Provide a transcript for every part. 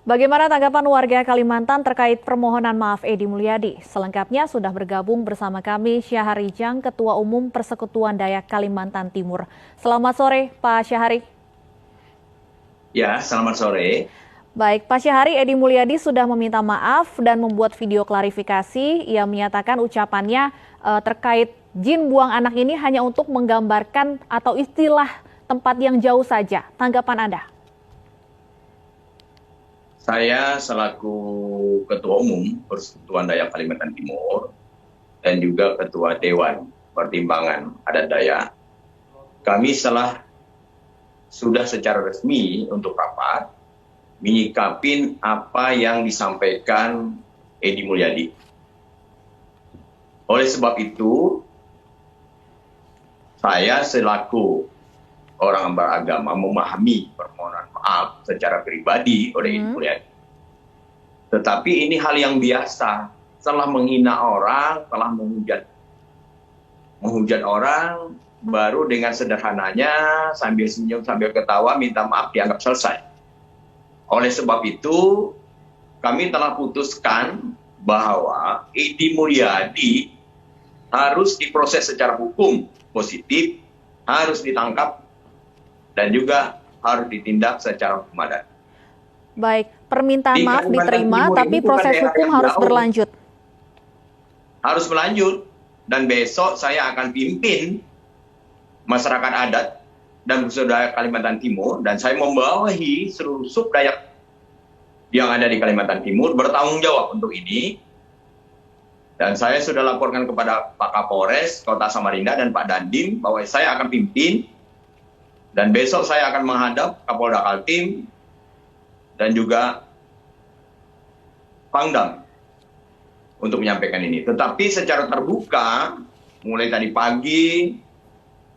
Bagaimana tanggapan warga Kalimantan terkait permohonan maaf Edi Mulyadi? Selengkapnya sudah bergabung bersama kami Syahari Jang, Ketua Umum Persekutuan Dayak Kalimantan Timur. Selamat sore, Pak Syahari. Ya, selamat sore. Baik, Pak Syahari, Edi Mulyadi sudah meminta maaf dan membuat video klarifikasi. Ia menyatakan ucapannya terkait jin buang anak ini hanya untuk menggambarkan atau istilah tempat yang jauh saja. Tanggapan Anda? Saya selaku Ketua Umum Persekutuan Dayak Kalimantan Timur dan juga Ketua Dewan Pertimbangan Adat Dayak, kami sudah secara resmi untuk rapat menyikapin apa yang disampaikan Edi Mulyadi. Oleh sebab itu, saya selaku orang beragama memahami permohonan maaf secara pribadi oleh Edi Mulyadi. Tetapi ini hal yang biasa, telah menghina orang, telah menghujat orang, baru dengan sederhananya sambil senyum, sambil ketawa, minta maaf dianggap selesai. Oleh sebab itu, kami telah putuskan bahwa Edi Mulyadi harus diproses secara hukum positif, harus ditangkap, dan juga harus ditindak secara hukum adat. Baik, permintaan maaf diterima, tapi proses hukum harus berlanjut. Harus berlanjut, dan besok saya akan pimpin masyarakat adat dan Dayak Kalimantan Timur, dan saya membawahi seluruh sub Dayak yang ada di Kalimantan Timur bertanggung jawab untuk ini. Dan saya sudah laporkan kepada Pak Kapolres Kota Samarinda dan Pak Dandim bahwa saya akan pimpin. Dan besok saya akan menghadap Kapolda Kaltim dan juga Pangdam untuk menyampaikan ini. Tetapi secara terbuka, mulai tadi pagi,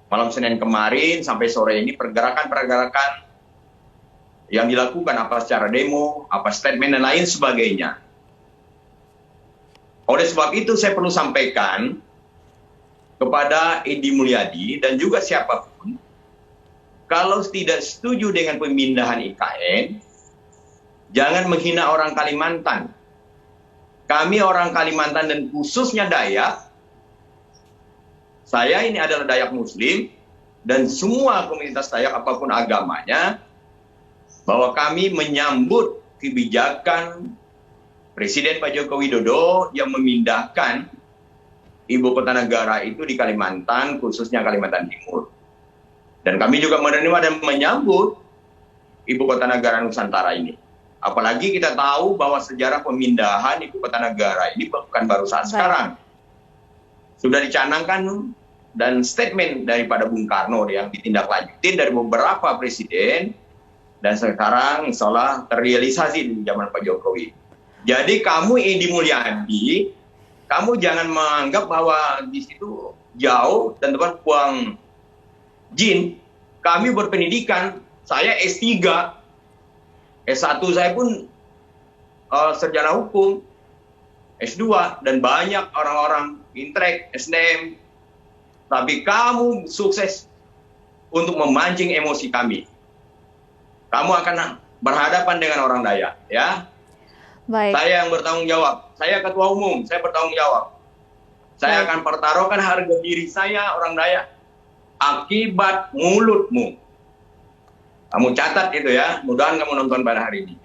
malam Senin kemarin, sampai sore ini, pergerakan-pergerakan yang dilakukan, apa secara demo, apa statement, dan lain sebagainya. Oleh sebab itu, saya perlu sampaikan kepada Edi Mulyadi dan juga siapapun, kalau tidak setuju dengan pemindahan IKN, jangan menghina orang Kalimantan. Kami orang Kalimantan dan khususnya Dayak, saya ini adalah Dayak Muslim, dan semua komunitas Dayak apapun agamanya, bahwa kami menyambut kebijakan Presiden Pak Joko Widodo yang memindahkan ibu kota negara itu di Kalimantan, khususnya Kalimantan Timur. Dan kami juga menerima dan menyambut ibu kota negara Nusantara ini. Apalagi kita tahu bahwa sejarah pemindahan ibu kota negara ini bukan baru saat sekarang. Sudah dicanangkan dan statement daripada Bung Karno yang ditindaklanjutin dari beberapa presiden, dan sekarang insya Allah terrealisasi di zaman Pak Jokowi. Jadi kamu Edi Mulyadi, kamu jangan menganggap bahwa di situ jauh dan tempat buang jin. Kami berpendidikan, saya S3, S1 saya pun sarjana hukum, S2, dan banyak orang-orang intelek, SDM. Tapi kamu sukses untuk memancing emosi kami. Kamu akan berhadapan dengan orang Dayak, ya. Baik. Saya yang bertanggung jawab. Saya ketua umum, saya bertanggung jawab. Saya akan pertaruhkan harga diri saya, orang Dayak, akibat mulutmu. Kamu catat itu ya, mudah-mudahan kamu nonton pada hari ini.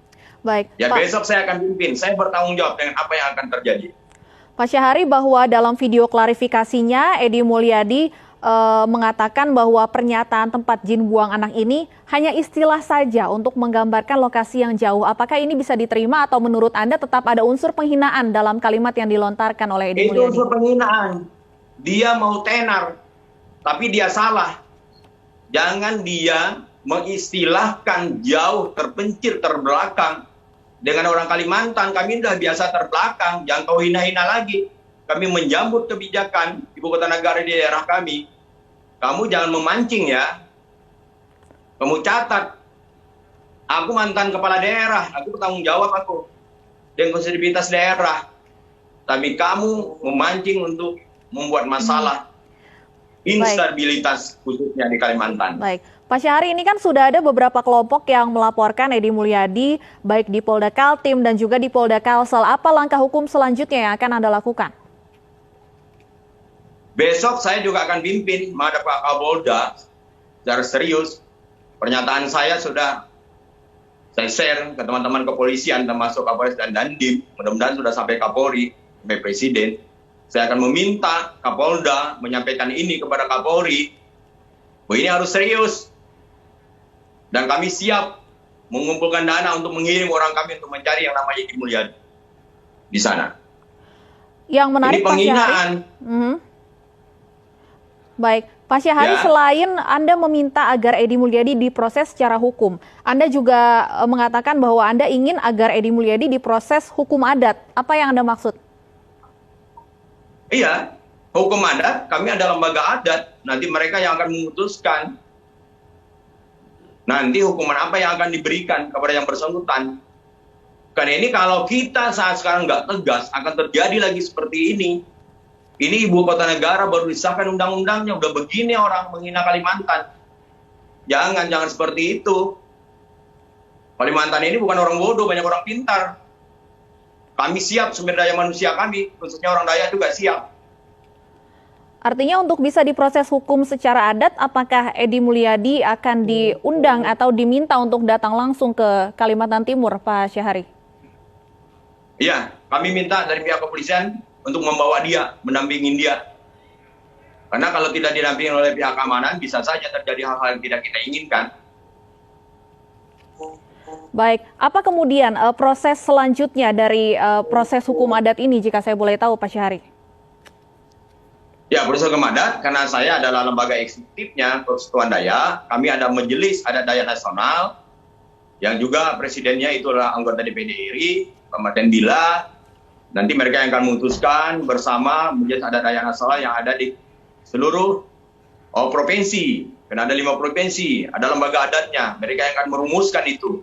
Baik, ya, Pak. besok saya akan pimpin, saya bertanggung jawab dengan apa yang akan terjadi. Pak Syahari, bahwa dalam video klarifikasinya Edi Mulyadi mengatakan bahwa pernyataan tempat jin buang anak ini hanya istilah saja untuk menggambarkan lokasi yang jauh. Apakah ini bisa diterima atau menurut Anda tetap ada unsur penghinaan dalam kalimat yang dilontarkan oleh Edi Mulyadi? Itu unsur penghinaan. Dia mau tenar, tapi dia salah. Jangan dia mengistilahkan jauh, terpencil, terbelakang. Dengan orang Kalimantan, kami sudah biasa terbelakang. Jangan kau hina-hina lagi. Kami menyambut kebijakan ibu kota negara di daerah kami. Kamu jangan memancing ya. Kamu catat. Aku mantan kepala daerah. Aku bertanggung jawab aku. Dan konstitusivitas daerah. Tapi kamu memancing untuk membuat masalah instabilitas khususnya di Kalimantan. Baik. Pak Syahari, ini kan sudah ada beberapa kelompok yang melaporkan Edy Mulyadi, baik di Polda Kaltim dan juga di Polda Kalsel. Apa langkah hukum selanjutnya yang akan Anda lakukan? Besok saya juga akan pimpin menghadap Pak Kapolda secara serius. Pernyataan saya sudah saya share ke teman-teman kepolisian, termasuk Kapolres dan Dandim. Mudah-mudahan sudah sampai Kapolri, sampai Presiden. Saya akan meminta Kapolda menyampaikan ini kepada Kapolri. Bahwa ini harus serius. Dan kami siap mengumpulkan dana untuk mengirim orang kami untuk mencari yang namanya Edy Mulyadi di sana. Yang menarik, ini penghinaan. Baik, Pak Syahari, selain Anda meminta agar Edy Mulyadi diproses secara hukum, Anda juga mengatakan bahwa Anda ingin agar Edy Mulyadi diproses hukum adat. Apa yang Anda maksud? Iya, hukum adat, kami ada lembaga adat. Nanti mereka yang akan memutuskan nanti hukuman apa yang akan diberikan kepada yang bersangkutan. Karena ini kalau kita saat sekarang nggak tegas, akan terjadi lagi seperti ini. Ini ibu kota negara baru disahkan undang-undangnya, udah begini orang menghina Kalimantan. Jangan seperti itu. Kalimantan ini bukan orang bodoh, banyak orang pintar. Kami siap, sumber daya manusia kami, khususnya orang Dayak juga siap. Artinya untuk bisa diproses hukum secara adat, apakah Edy Mulyadi akan diundang atau diminta untuk datang langsung ke Kalimantan Timur, Pak Syahari? Iya, kami minta dari pihak kepolisian untuk membawa dia, mendampingin dia. Karena kalau tidak didampingi oleh pihak keamanan, bisa saja terjadi hal-hal yang tidak kita inginkan. Baik, apa kemudian proses selanjutnya dari proses hukum adat ini, jika saya boleh tahu, Pak Syahari? Ya, proses hukum adat, karena saya adalah lembaga eksekutifnya Persekutuan Dayak, kami ada Majelis Adat Dayak Nasional, yang juga presidennya itu adalah anggota DPD RI, Pak Martin Bila. Nanti mereka yang akan memutuskan bersama Majelis Adat Dayak Nasional yang ada di seluruh provinsi. Karena ada 5 provinsi, ada lembaga adatnya, mereka yang akan merumuskan itu.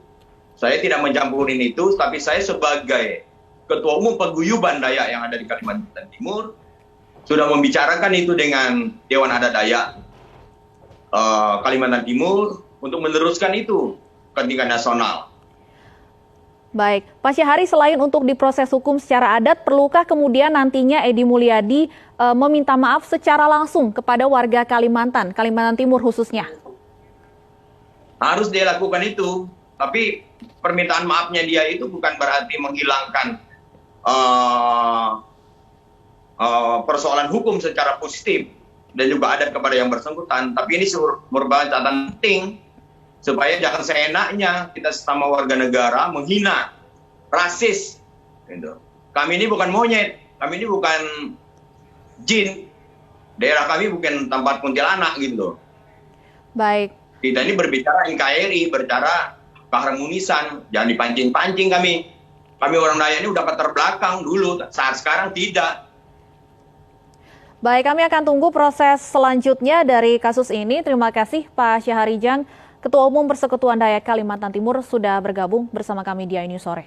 Saya tidak mencampurin itu, tapi saya sebagai Ketua Umum Paguyuban Dayak yang ada di Kalimantan Timur, sudah membicarakan itu dengan Dewan Adat Dayak Kalimantan Timur untuk meneruskan itu ke tingkat nasional. Baik, Pak Syahari, selain untuk diproses hukum secara adat, perlukah kemudian nantinya Edy Mulyadi meminta maaf secara langsung kepada warga Kalimantan Timur khususnya? Harus dia lakukan itu, tapi permintaan maafnya dia itu bukan berarti menghilangkan persoalan hukum secara positif dan juga adat kepada yang bersangkutan. Tapi ini merupakan catatan penting supaya jangan seenaknya kita sesama warga negara menghina, rasis. Gitu. Kami ini bukan monyet, kami ini bukan jin, daerah kami bukan tempat kuntilanak gitu. Baik. Kita ini berbicara NKRI, berbicara keharmonisan, jangan dipancing-pancing kami. Kami orang Dayak ini udah keterbelakang dulu, saat sekarang tidak. Baik, kami akan tunggu proses selanjutnya dari kasus ini. Terima kasih Pak Syahari Jang, Ketua Umum Persekutuan Dayak Kalimantan Timur, sudah bergabung bersama kami di iNews Sore.